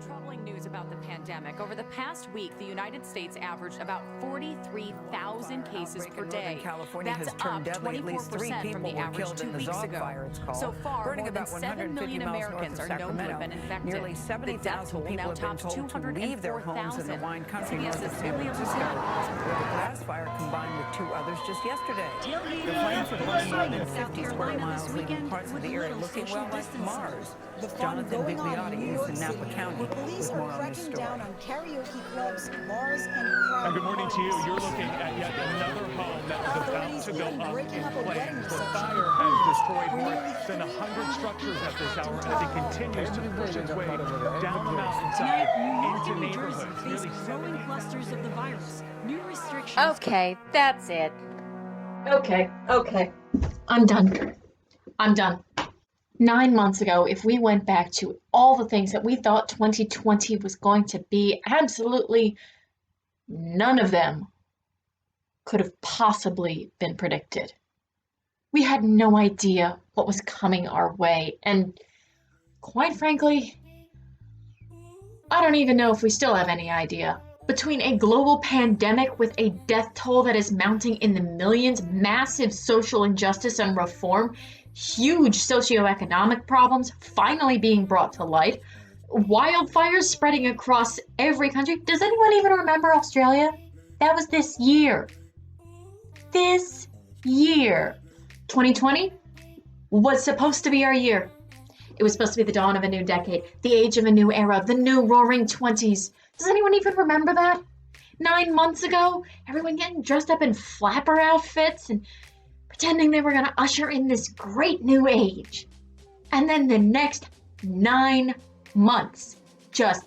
Troubling news about the pandemic. Over the past week, the United States averaged about 43,000 cases per day. California That's has turned up deadly. At least 3 24% people from the were average killed 2 in the weeks Zog ago. fire, it's called. So far, Burning more than about 7 million 150 miles north Americans of are known to have been Sacramento. infected. Nearly The death 70,000 toll people now have been tops told to leave their homes in the 204,000. wine country north of CBS's San Ilya Francisco, where the grass fire combined with 2 others just yesterday. The flames are burning more than 50 square miles, leaving parts of the area looking well like Mars. Jonathan Bigliotti is in Napa County with more on this story. Down on karaoke clubs, bars, and crowded Good morning to you. parties. You're looking at yet another home that was about to go up in flames. The fire has destroyed more than 100 structures at this hour as it continues to push its way down the mountainside into neighborhoods. Nearly growing clusters of the virus. New restrictions. Okay, that's it. Okay. I'm done. 9 months ago, if we went back to all the things that we thought 2020 was going to be, absolutely none of them could have possibly been predicted. We had no idea what was coming our way, and quite frankly, I don't even know if we still have any idea. Between a global pandemic with a death toll that is mounting in the millions, massive social injustice and reform, huge socioeconomic problems finally being brought to light, wildfires spreading across every country. Does anyone even remember Australia? That was this year. 2020 was supposed to be our year. It was supposed to be the dawn of a new decade, the age of a new era, the new roaring 20s. Does anyone even remember that? 9 months ago, everyone getting dressed up in flapper outfits and pretending they were going to usher in this great new age. And then the next 9 months just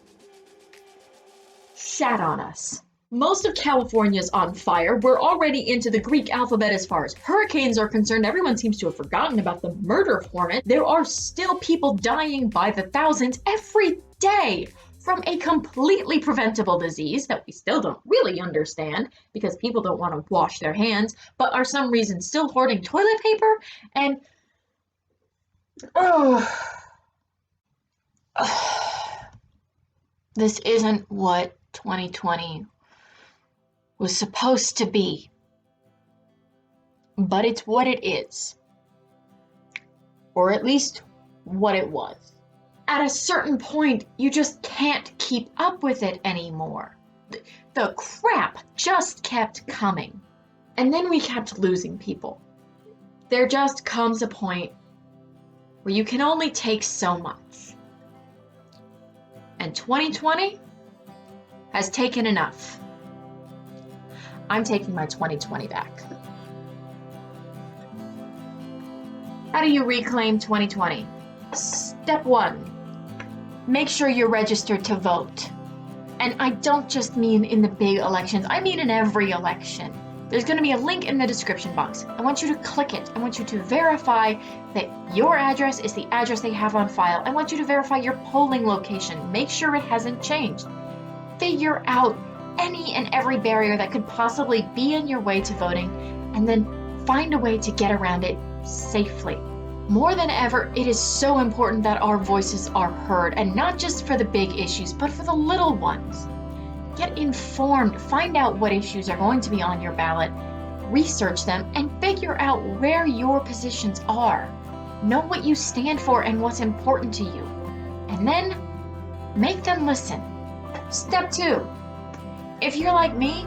shat on us. Most of California's on fire. We're already into the Greek alphabet as far as hurricanes are concerned. Everyone seems to have forgotten about the murder hornet. There are still people dying by the thousands every day from a completely preventable disease that we still don't really understand because people don't want to wash their hands, but are some reason still hoarding toilet paper. And this isn't what 2020 was supposed to be, but it's what it is, or at least what it was. At a certain point, you just can't keep up with it anymore. The crap just kept coming, and then we kept losing people. There just comes a point where you can only take so much, and 2020 has taken enough. I'm taking my 2020 back. How do you reclaim 2020? Step 1, make sure you're registered to vote. And I don't just mean in the big elections, I mean in every election. There's going to be a link in the description box. I want you to click it. I want you to verify that your address is the address they have on file. I want you to verify your polling location. Make sure it hasn't changed. Figure out any and every barrier that could possibly be in your way to voting, and then find a way to get around it safely. More than ever, it is so important that our voices are heard, and not just for the big issues, but for the little ones. Get informed, find out what issues are going to be on your ballot, research them, and figure out where your positions are. Know what you stand for and what's important to you, and then make them listen. Step 2. If you're like me,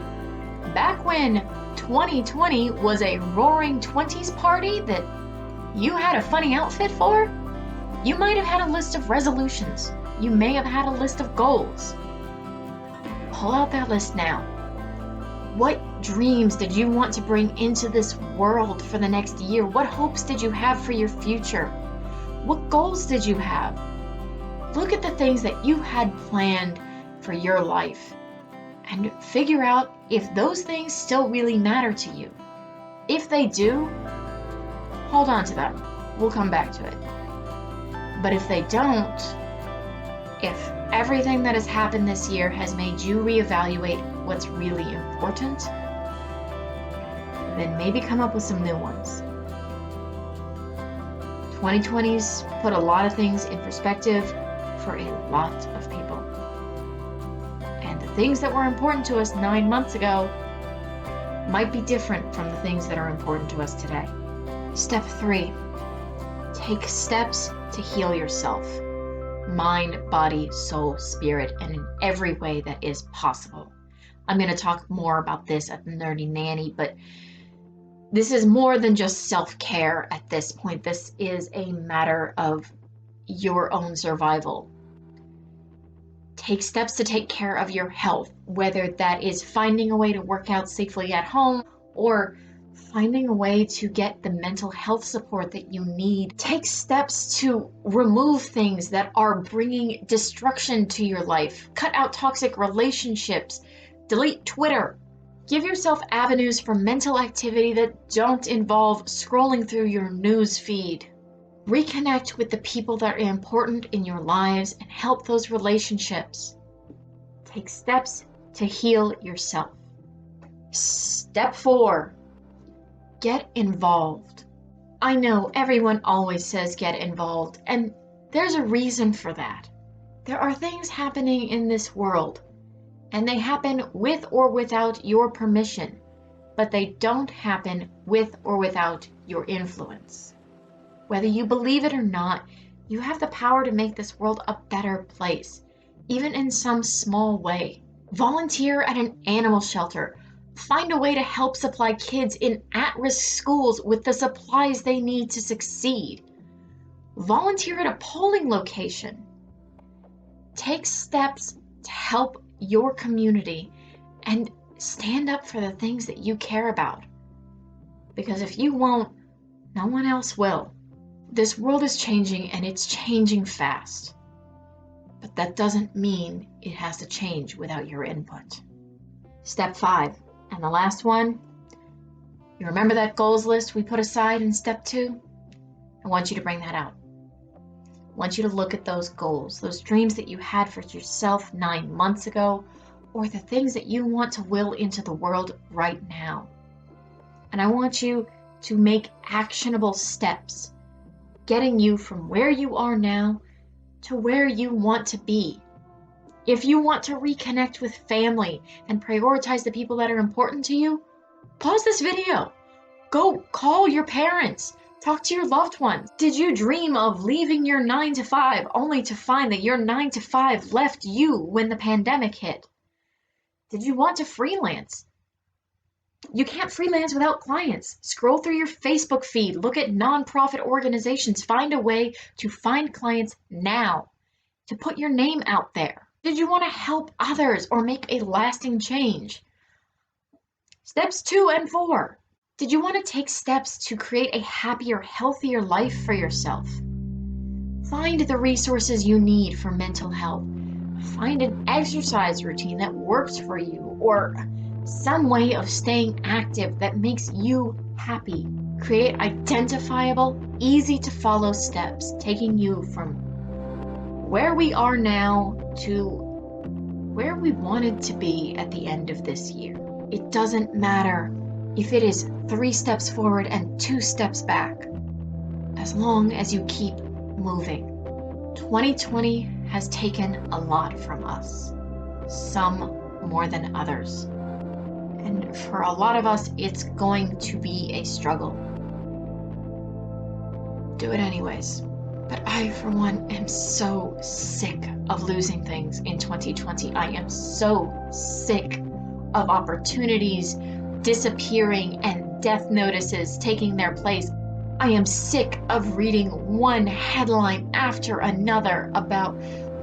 back when 2020 was a roaring 20s party that you had a funny outfit for, you might have had a list of resolutions. You may have had a list of goals. Pull out that list now. What dreams did you want to bring into this world for the next year? What hopes did you have for your future? What goals did you have? Look at the things that you had planned for your life and figure out if those things still really matter to you. If they do, hold on to them. We'll come back to it. But if they don't, if everything that has happened this year has made you reevaluate what's really important, then maybe come up with some new ones. 2020's put a lot of things in perspective for a lot of people. things that were important to us 9 months ago might be different from the things that are important to us today. Step 3, take steps to heal yourself. Mind, body, soul, spirit, and in every way that is possible. I'm going to talk more about this at the Nerdy Nanny, but this is more than just self-care at this point. This is a matter of your own survival. Take steps to take care of your health, whether that is finding a way to work out safely at home or finding a way to get the mental health support that you need. Take steps to remove things that are bringing destruction to your life. Cut out toxic relationships. Delete Twitter. Give yourself avenues for mental activity that don't involve scrolling through your news feed. Reconnect with the people that are important in your lives and help those relationships. Take steps to heal yourself. Step 4, get involved. I know everyone always says get involved, and there's a reason for that. There are things happening in this world, and they happen with or without your permission, but they don't happen with or without your influence. Whether you believe it or not, you have the power to make this world a better place, even in some small way. Volunteer at an animal shelter. Find a way to help supply kids in at-risk schools with the supplies they need to succeed. Volunteer at a polling location. Take steps to help your community and stand up for the things that you care about. Because if you won't, no one else will. This world is changing, and it's changing fast. But that doesn't mean it has to change without your input. Step 5, and the last one. You remember that goals list we put aside in step 2? I want you to bring that out. I want you to look at those goals, those dreams that you had for yourself 9 months ago, or the things that you want to will into the world right now. And I want you to make actionable steps, getting you from where you are now to where you want to be. If you want to reconnect with family and prioritize the people that are important to you, pause this video. Go call your parents. Talk to your loved ones. Did you dream of leaving your 9 to 5 only to find that your 9 to 5 left you when the pandemic hit? Did you want to freelance? You can't freelance without clients. Scroll through your Facebook feed, look at nonprofit organizations, find a way to find clients now, to put your name out there. Did you want to help others or make a lasting change? Steps 2 and 4. Did you want to take steps to create a happier, healthier life for yourself? Find the resources you need for mental health. Find an exercise routine that works for you, or some way of staying active that makes you happy. Create identifiable, easy to follow steps, taking you from where we are now to where we wanted to be at the end of this year. It doesn't matter if it is 3 steps forward and 2 steps back, as long as you keep moving. 2020 has taken a lot from us, some more than others. And for a lot of us, it's going to be a struggle. Do it anyways. But I, for one, am so sick of losing things in 2020. I am so sick of opportunities disappearing and death notices taking their place. I am sick of reading one headline after another about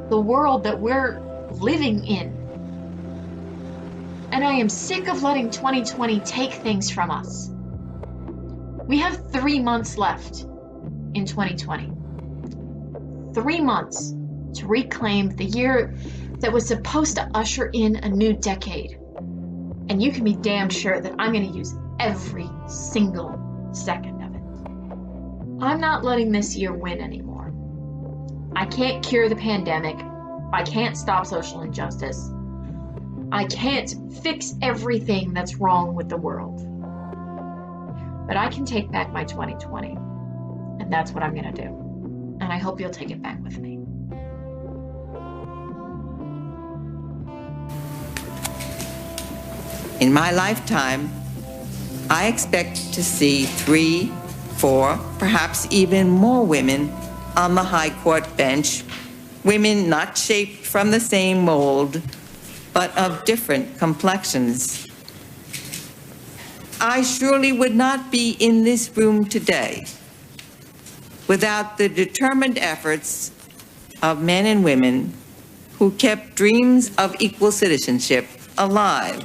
the world that we're living in. And I am sick of letting 2020 take things from us. We have 3 months left in 2020. 3 months to reclaim the year that was supposed to usher in a new decade. And you can be damn sure that I'm going to use every single second of it. I'm not letting this year win anymore. I can't cure the pandemic. I can't stop social injustice. I can't fix everything that's wrong with the world. But I can take back my 2020. And that's what I'm going to do. And I hope you'll take it back with me. In my lifetime, I expect to see 3, 4, perhaps even more women on the High Court bench, women not shaped from the same mold, but of different complexions. I surely would not be in this room today without the determined efforts of men and women who kept dreams of equal citizenship alive